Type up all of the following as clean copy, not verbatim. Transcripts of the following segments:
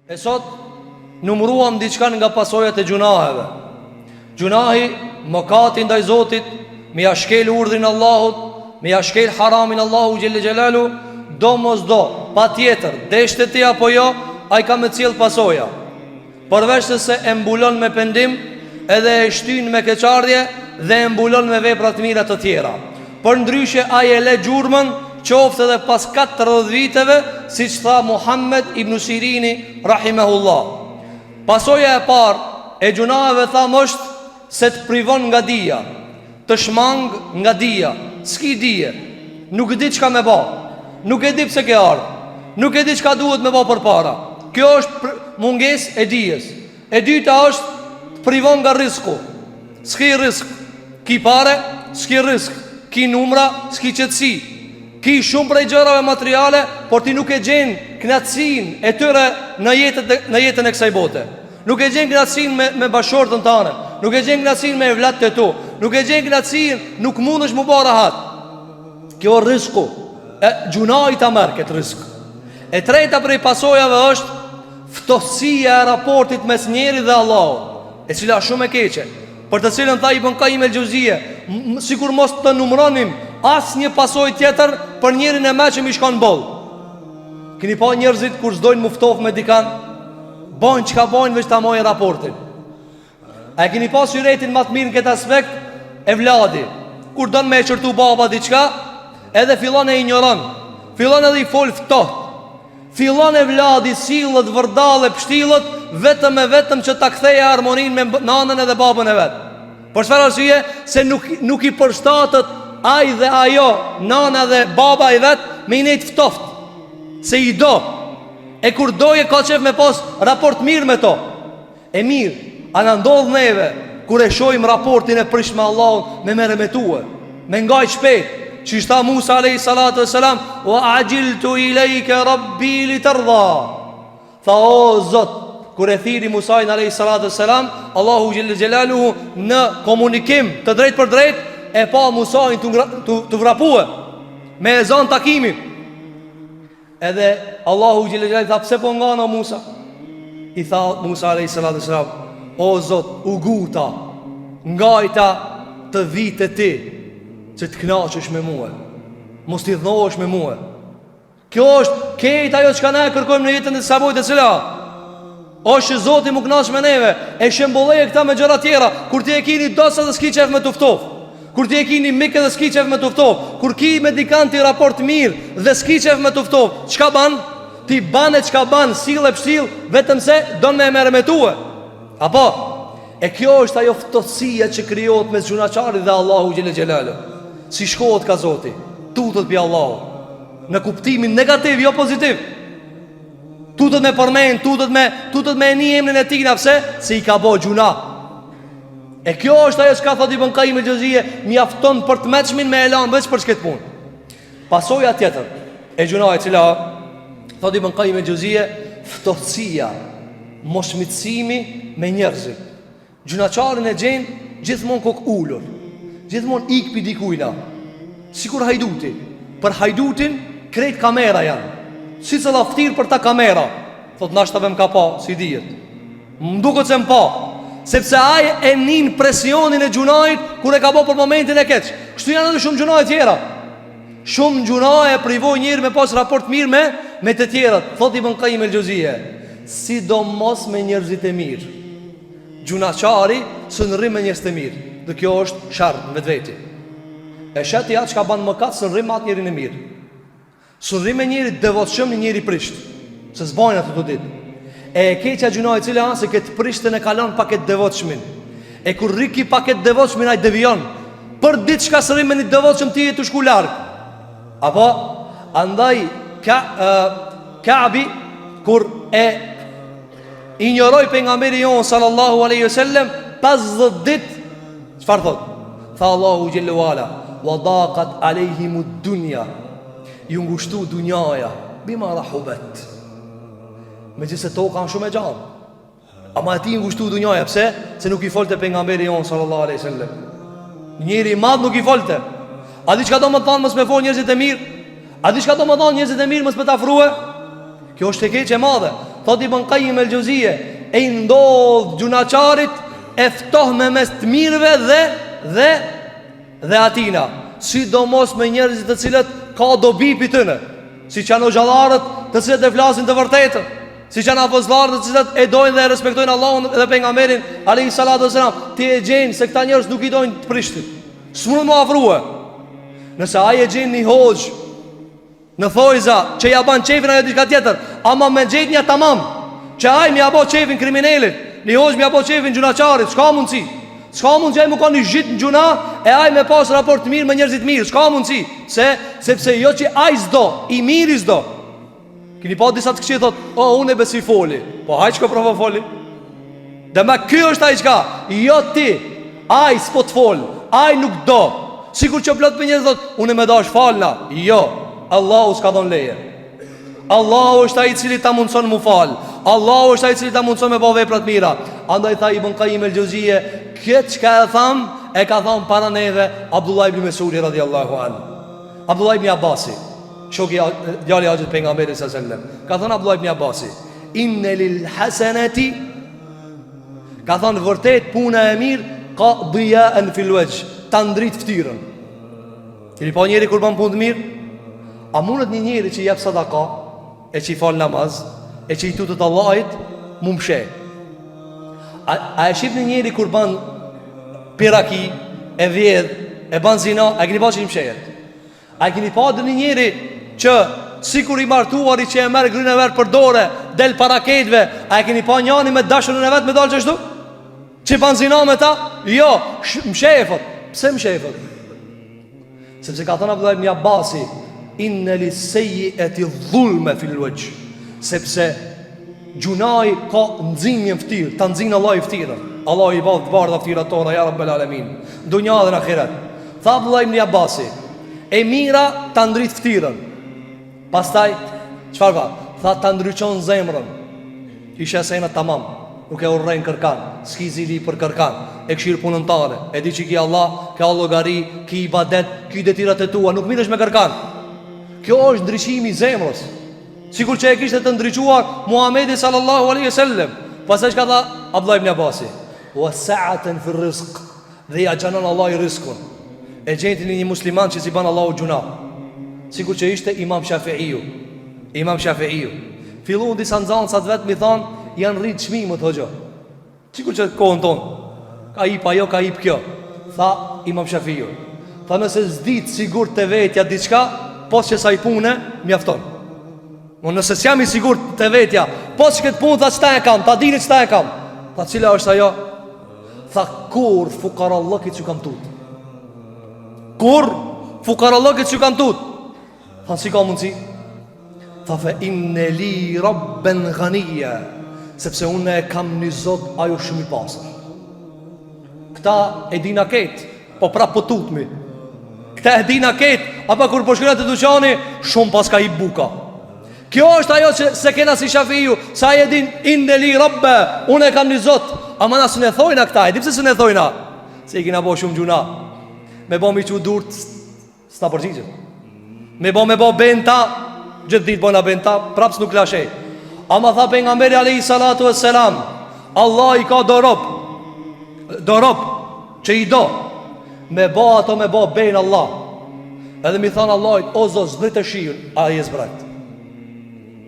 E sot numruam diçka nga pasojat e gjunaheve. Gjunahi, mëkati ndaj Zotit, me ja shkel urdhrin Allahut, me ja shkel haramin Allahu xhelle xhelalu, do mos do, pa tjetër, deshte ti apo jo, a i ka me cilë pasoja. Përveç se e mbulon me pendim, edhe e shtyn me keqardhje, dhe e mbulon me vepra të mira të tjera. Për ndryshe a i e le gjurmën, qoftë edhe pas 40 viteve, si që tha Muhammed ibn Sirini, rahimehullah. Pasoja e parë e gjunaheve tham është se të privon nga dija, të shmang nga dija, s'ki dije, nuk e di çka me ba, nuk e di pse ke ardhë, nuk e di çka duhet me ba për para. Kjo është munges e dijes. E dyta është të privon nga rizku. S'ki rizk, ki pare, s'ki rizk, ki numra, s'ki qetësi, ki shumë prej gjërave materiale, por ti nuk e gjen knatësinë e tyre në jetën e kësaj bote. Nuk e gjen knatësinë me bashortën tënde, nuk e gjen knatësinë me evlatët e tu, nuk e gjen knatësinë, nuk mundesh më bëra rahat. Kjo është rizku. Gjunahi ta merr këtë rizk. E treta prej pasojave është ftosësia e raportit mes njerit dhe Allahut, e cila është shumë e keqe, për të cilën tha Ibn Qayyim el-Jauziye, sikur mos të numëronim asnjë pasojë tjetër për njerin e mëshëm i shkon boll. Keni pa njerëzit kur s'dojnë muftof me dikan, bojnë çka bojnë veç ta mojnë raportin. A e keni pa syretin më të mirë në këtë aspekt? E vladi, kur don me e çortu baba diçka, edhe fillon e ignoron, fillon edhe i fol ftohtë, fillon e vladi sillet, vërdallë, pështillët, vetëm e vetëm që ta ktheje harmoninë me nanën edhe babën e vet. Por çfarë arsye? Se nuk i përshtatet ai dhe ajo, nana dhe baba i vet, me i nejt ftoft. Se i do. E kur doje ka qef me pas raport mirë me to. E mirë, a na ndodh neve kur e shohim raportin e prish me Allahun, me merremetue, me ngajt shpejt, që ishta Musa alayhi salatu wassalam, wa ajiltu ilayka rabbi litardha. Tha o Zot, kur e thiri Musa alayhi salatu wassalam, Allahu xhelle xhelaluhu në komunikim të drejt për drejt, e pa Musa të vrapue me ezan takimin. Edhe Allahu xhelle xhelaluhu tha, pse po ngano Musa? I tha Musa alayhi salatu wassalam, o Zot, u guta, ngajta të vite ti, që të knaqesh me mua, mos t'i dhohesh me mua. Kjo është këtë ajo që ne kërkojmë në jetën e sabojt e cila është që Zoti mu knaq me neve. E shembolleje këta me gjëra tjera. Kur ti e kini dosa dhe s'ki qef me tuftof, kur ti e kini mikë dhe s'ki qef me tuftof, kur ki me dikant ti raport mirë dhe s'ki qef me tuftof, çka ban? Ti ban e çka ban, sill e pështill, vetëm se don me merremetue. Apo e kjo është ajo ftosësia që krijohet mes gjunaçarit dhe Allahu xhelle xhelalu. Si shkohet ka Zoti, tutet pi Allahu, në kuptimin negativ, jo pozitiv. Tutet me përmend, tutet me një emrin e tij, pse? Se i ka bë gjuna. E kjo është ajo që ka thot Ibn Qayyim el-Jauziye, mjafton për të mëshmin me elan veç për çket punë. Pasoja tjetër e gjunait, cila thot Ibn Qayyim el-Jauziye, ftosësia, mosmitësimi me njerëzit. Gjunaçarin e gjen gjithmonë kok ulur, gjithmonë ik pi dikujna, sikur hajduti. Për hajdutin krejt kamera janë, si që laftir për ta kamera. Thot nashta vem ka pa, si dijet, mduket se m'pa, sepse aj e nin presionin e gjunajt kur e ka po për momentin e keq. Kështu janë edhe shumë gjunajt tjera. Shumë gjunaj e privoj njërë me pas raport mirë me të tjerat. Thot Ibn Qayyim el-Jauziye, sidomos me njerëzit e mirë. Gjunaçari së në rrim me njerëzit e mirë, dhe kjo është sharr në vetveti. E shati atë që ka banë mëkat, së në rrim atë njerin e mirë, së në rrim me njeri devotshëm, një njeri prisht, se s'bajnë atë të ditë. E keqja gjunaj cile anë se këtë prishtën e kalon pa këtë devotshmin. E kur riki pa këtë devotshmin a i devion, për ditë shka së rrim me një devotshëm ti e të shku largë. Apo andaj Kaabi kur e ignoroj pejgamberin jon sallallahu alaihi wasallam 50 ditë, çfarë thot? Tha Allahu xhellu ala, wa daqat alehim ad-dunya, ju ngushtu dunjaja bima rahubat. Megjithëse toka kanë shumë e gjallë, ama ati ngushtu dunjaja, pse? Se nuk i folte pejgamberi jon sallallahu alaihi wasallam. Njëri i madh nuk i folte. A di çka do të thonë mos me fol njerëzit e mirë? A di çka do të thonë njerëzit e mirë mos me ta afrua? Kjo është e keqe e madhe. Thot Ibn Qayyim el-Juzeyje, e ndodh gjunaçarit e ftoh me mes të mirëve dhe atina, sidomos me njerëzit të cilët ka dobi pi tyne, si që janë xhallarët të cilët e flasin të vërtetën, si që janë apostollarët të cilët e dojnë dhe e respektojnë Allahun dhe pejgamberin alayhi salatu wasalam. Ti e gjen se këta njerëz nuk i dojnë të prishtin, s'mund më afrua. Nëse ai e gjen një hoxh në thojza që ja ban qefin ajo diçka tjetër, ama me gjetnja tamam që ai më ja bë qefin kriminalit, një hoxh më ja bë qefin gjunaçarit, s'ka mundsi. S'ka mundsi ai më ka një gjit në gjuna e ai me pas raport të mirë me njerëzit të mirë, s'ka mundsi. Sepse jo që ai s'do, i miri s'do. Keni pa disa të këqij thot, "Oh, unë e besoj foli." Po haj çka provo foli. Dhe me ky është ai çka, jo ti. Ai s'po të fol, ai nuk do. Sigur që plot për njerëz thot, "Unë më dash falna." Jo, Allahu s'ka dhënë leje. Allahu është ai i cili ta mundson mu fal. Allahu është ai i cili ta mundson me bëj vepra të mira. Andaj tha Ibn Qayyim el-Juzeyje, këtë çka e tham, e ka thënë para neve Abdullah ibn Mesudi radhiyallahu anhu. Abdullah ibn Abbasi, shoku i djali i pejgamberit sallallahu alaihi wasallam. Ka thënë Abdullah ibn Abbasi, "Inna lil hasanati", ka thënë vërtet puna e mirë ka diya'an fil wajh, ta ndrit fytyrën. Keni pa njëri kur bën punë të mirë? A mundet një njeri që jep sadaka, e që i fal namaz, e që i tutët Allahit, mu mshe? A e shqip një njeri kur ban piraki, e vjedh, e ban zina, a keni pa që i mshejet? A keni pa dhe një njeri që sikur i martuari që e merë grynë e verë për dore, del para ketve, a keni pa njani me dashërën e vetë me dalë që shtu? Që ban zina me ta? Jo, mshejefët. Pse mshejefët? Sepse ka thënë Abdullah ibn Abbasi, "Inna lis-sayyi'ati dhulma fil wajh", sepse gjunai ka nximje fytyrë, ta nxin Allah i fytyrën. Allah i ballë të bardha fytyrat tona ya rabbel alamin, dunja dhe në ahiret. Tha Abdullah ibn Abbasi, e mira ta ndrit fytyrën. Pastaj çfarë va? Tha ta ndryqon zemrën. Isha sena tamam, nuk e urrejn kërkan, s'ki zili për kërkan, e këshirë punëntare, e di që ki Allah, ka llogari, ki ibadet, ki detirat e tua, nuk minesh me kërkan. Kjo është ndryqimi i zemrës, sikur që e kishte të ndryquar Muhamedi sallallahu alaihi wasallam. Pastaj çka tha Abdullah ibn Abbasi, "Wa sa'atan fi rizq", dhe ja xhanon Allah i rizkun. E gjentin një musliman që si ban Allahu gjuna, sikur që ishte Imam Shafi'iu. Filluan disa nxënësa të vet mi thon, janë rrit çmimet hoxha. Sikur që kohën ton, ka hip ajo, ka hip kjo. Tha Imam Shafi'iu, tha nëse s'dit sigurt të vetja diçka, pos që sa i pune, mjafton. Nëse s'jam i sigurt të vetja, pos që këtë punë, tha qëta e kam, ta dini qëta e kam. Tha cila është ajo? Tha kur fukarallëkit që kam tut. Kur fukarallëkit që kam tut. Tha si ka mundësi? Tha fe inne li rabben ghanija, sepse unë e kam një zot ajo shumë i pasër. Këta e dina ketë, po prap po tutmi. Këta e dina ketë, apo kur po shkërat e duqani, shumë pas ka i buka. Kjo është ajo që se kena si Shafiu, sa e din inne li rabbe, unë e kam një zot. Ama na së ne thojna këta, e di pse së ne thojna? Se i kina bo shumë gjuna. Me bo mi që durt, s'na përgjigjet. Me bo benta, gjithë ditë bona benta, prapës nuk lashej. Ama tha pejgamberi alayhi salatu wassalam, Allah i ka do rob që i do me bo ato me bo bejnë Allah. Edhe mi thanë Allahit, o Zot, zbrit e shiun, a i e zbret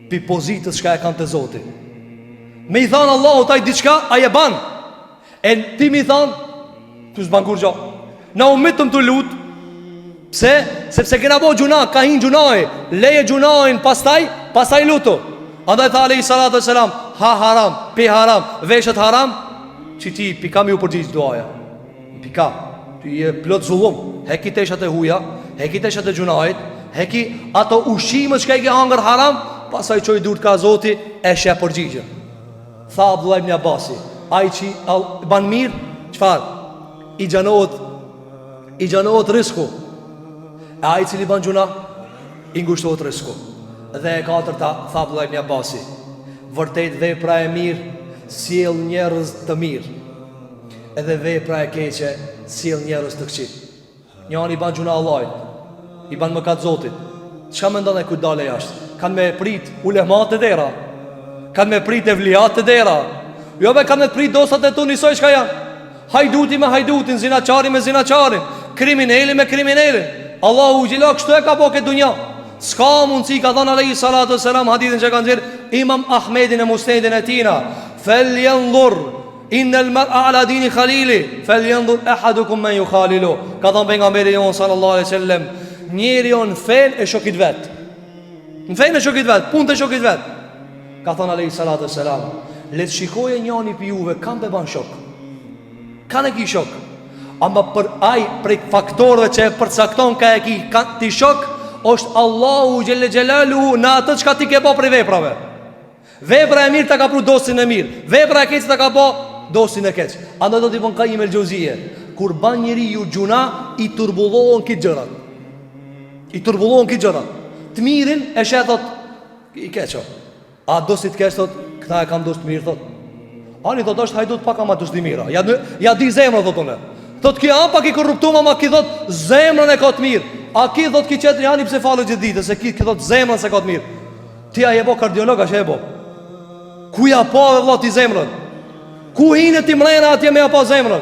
pi pozitës shka e kanë të Zoti. Me i thanë Allahut a i diçka, a i e ban. E ti mi thanë, tu s'ban kur gjo, na u mitëm të lut. Pse? Sepse kena bo gjuna, ka hin gjunaj, leje gjunajin pastaj lutu. Andaj tha alayhi salatu wassalam, ha haram, pi haram, veshët haram, që ti pikam ju përgjith duaja. Pikam, ti je plot zullum. Heki teshat e huja, heki teshat e gjunajit, heki ato ushimët që ka i ke hangër haram, pasaj qoj dur ka Zoti, e shë përgjigje. Tha Abdullah ibn Abbasi, ai që ban mirë, qëfar? I gjanohet risku. E ai cili ban gjuna, i ngushtohet risku. Dhe e katërta, tha Abdullah ibn Abbasi, vërtet vepra e mirë sjell njerëz të mirë, edhe vepra e keqe sjell njerëz të këqij. Njëri i ban gjuna Allahit, i ban mëkat Zotit. Çka mendon ai ku dalë jashtë? Kanë me prit ulemat e dera. Kanë me prit e vlijat të dera. Jo be kanë me prit dosat e tu njësoj shka janë. Hajduti me hajdutin, zinaqari me zinaqarin, krimineli me kriminelin. Allahu gjila kështu e ka po këtë dunja. Ska mundësi, ka thënë alayhi salatu selam, hadithin që kanë zirë Imam Ahmedin e Musnedin e tina, Feljandur innal mar'a ala dini khalili, Feljandur ahadukum men ju khalilu. Ka thënë pejgamberi jon sallallahu alaihi wasallam, njeri jon fen e shokit vet. Në fen e shokit vet, punë të shokit vet. Ka thënë alayhi salatu selam, le të shikoje njani pi juve kam pe ban shok. Kanë e ki shok. Ama për aj prej faktorëve që e përcakton ka e ki ti shok, është Allahu Gjelle Gjelalu në atë që ka ti ke po prej veprave. Vepra e mirë të ka pru dosin e mirë, vepra e keqë të ka po dosin e keqë. Andë do t'i pon ka ime lëgjozije, kur ban njëri ju gjuna, i turbullohen këtë gjërat. I turbullohen këtë gjërat. Të mirin e shetot i keqo. A dosit keqë thot, këta e kam dos të mirë thot. Ani thot është hajdut pak ama dos të mira. Ja di zemrë thot une. Thot ki a pak i korruptum ama ki thot zemrën e ka të mirë. A ki thot ki qetë janë i pse falë gjithë ditë, se ki thot zemrën se ka të mirë. Ti a je bo kardiolog, a që je bo? Ku ja po dhe vlo ti zemrën? Ku hinë ti mrejnë atje me ja po zemrën?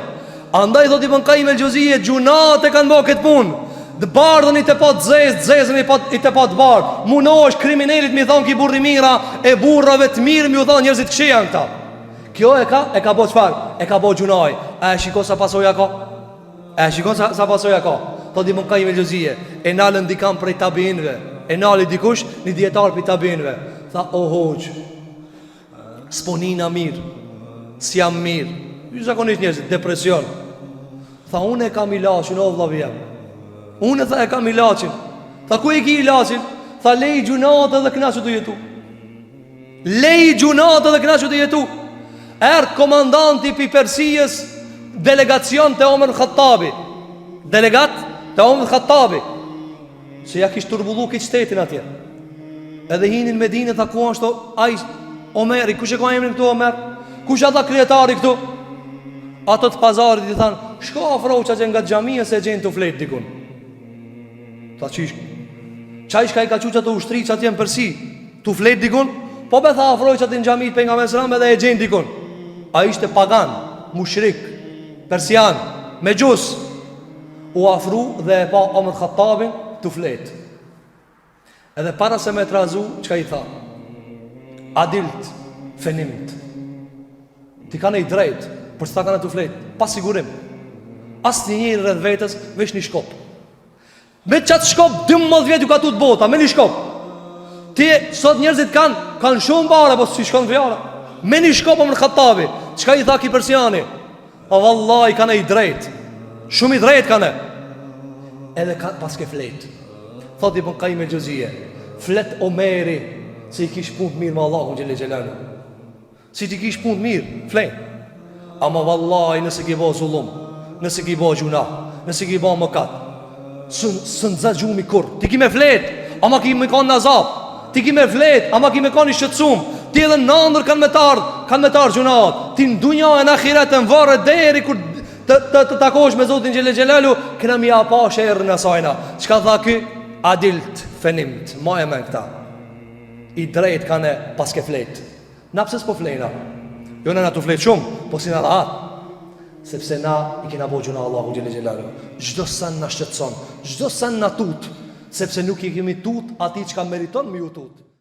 Andaj thot i përnka i me lëgjozije, gjunat e kanë bo këtë punë. Dë bardhën i të po të zezën i të po të bardhë. Muno është kriminelit mi thonë ki burri mira, e burrave të mirë mi u thonë njerëzit këshia janë këta. Kjo e ka bo qëfar? E ka bo gjunaj. E shiko sa pasoja ka? E shiko sa pasoja ka? Thot i përnka i me lëgjozije, e nalën dikam prej tabinve, e nalë dikush një djetar për tabinve. Tha o hoqë, sponina mirë, si jam mirë. Ju zakonisht njerëzit, depresion. Tha unë e kam ilaqin, o vllavi jam. Unë e kam ilaqin. Tha ku e ki ilaqin? Tha lej gjunatë dhe knaqë të jetu. Lej gjunatë dhe knaqë të jetu. Erë komandanti pi Persijës, delegacion të Omer Khattabi. Delegat të Omer Khattabi. Se ja kishtë turbullu këtë shtetin atje. Edhe hinin Medinë, tha ku ashtu aj Omeri, kush e ka emrin këtu Omer? Kush ata krijetari këtu? Ato të pazarit i thanë, shko afro që që nga gjamia se gjenë të fletë dikun. Tha qish, qaj shka i ka që të ushtri që atje në Persi, të fletë dikun? Po be tha afro që të në gjamit për nga mesram edhe e gjenë dikun. A ishte pagan, mushrik, persian, me gjus. U afru dhe e pa Omer Khattabin të fletë. Edhe para se me trazu, qka i tha? Adilt, fenimt. Ti ka nej drejt, për së ta ka në të fletë, pas sigurim. As një njëri rreth vetës, vesh një shkop. Me qatë shkop, 12 vjetë ju ka tu të bota, me një shkop. Ti, sot njerëzit kanë shumë bare, po si shkon fjara. Me një shkop o më në Khattabi. Qka i tha ki persiani? O valla, i ka nej drejt. Shumë i drejt ka ne. Edhe ka, pas ke fletë. Thot i përnka i me gjëzije, flet Omeri, se i kish punë mirë me Allahu Gjelle Gjelalu. Si ti kish punë mirë, flet. Ama vallaj nëse ki bo zullum, nëse ki bo gjuna, nëse ki bo mëkat, së nëzë gjumi kur. Ti ki me flet, ama ki me kanë nazap. Ti ki me flet, ama ki me kanë i shqetsum. Ti edhe nëndër kanë me tarë gjunat. Ti në dunja e në akhiret e në varë deri kur të takosh me Zotin Gjelle Gjelalu, këna mi apa shërën e sajna. Qka tha ky? Adilt, fenimt, ma e men këta. I drejt ka ne pas ke flet. Na pëse s'po flejna? Jo në të flet shumë, po si në rahat. Sepse na i kena bo gjuna Allahu Gjelle Gjelalu. Gjdo sen në shqetson, gjdo sen në tut. Sepse nuk i kemi tut ati që ka meriton mi ju tut.